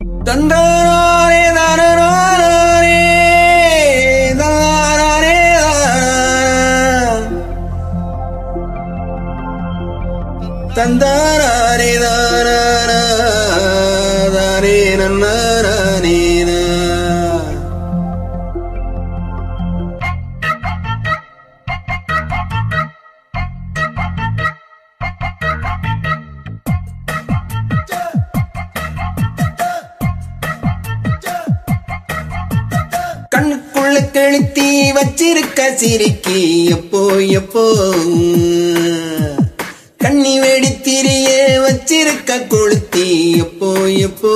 தந்தாரே தாரே தாரே தந்தாரே தாரே நன்னாரே கண்ணுக்குள்ள கெளுத்தி வச்சிருக்க சிரிக்கி எப்போ எப்போ கண்ணி வெடித்திரிய வச்சிருக்க கொளுத்தி எப்போ எப்போ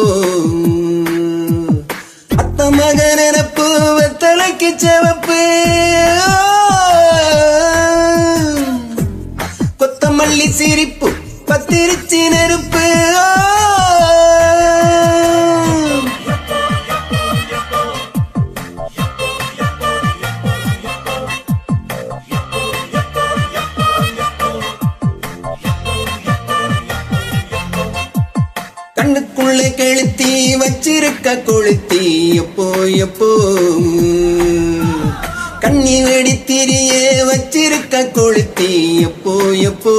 அத்த மக நினப்பு வெத்தலைக்கு செவப்பு கொத்தமல்லி சிரிப்பு பத்திரிச்சி நெருப்பு கண்ணுக்குள்ள கெளுத்தி வச்சிருக்க கொளுத்தி எப்போ எப்போ கண்ணி வெடித்திரிய வச்சிருக்க கொளுத்தி எப்போ எப்போ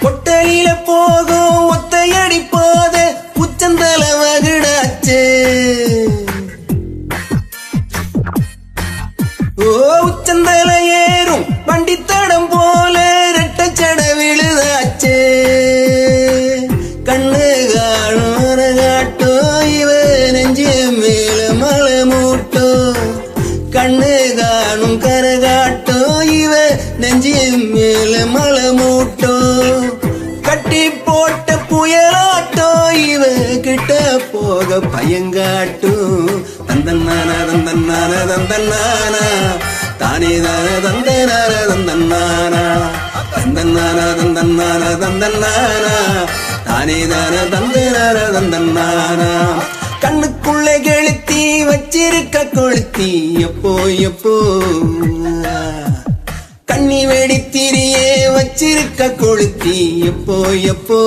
கொட்டையில போகும் ஒத்தையடி போத உச்சந்தல வகுடாச்சு ஓ உச்சந்தல ஏறும் வண்டித்தடம் போல ரெட்டச்சட விழுதாச்சு கண்ணு காணும் காட்டும் இவ நெஞ்சு மேல மலை மூட்டும் கண்ணு காணும் கரகாட்டும் இவ நெஞ்சு மேல மலை மூட்டும் கட்டி போட்ட புயலாட்டோ இவ கிட்ட போக பயங்காட்டும் தந்தன்னான தந்தன்னான தந்தன்னானா தானே தான தந்தனான தந்தன்னானா தந்தன்னான தந்தன்னான தந்தன்னானா தானே தான தந்தனான தந்தன்னானா கண்ணுக்குள்ள கெளுத்தி வச்சிருக்க கொளுத்தி எப்போ எப்போ கண்ணி வெடித்திரியே வச்சிருக்க கொளுத்தி எப்போ எப்போ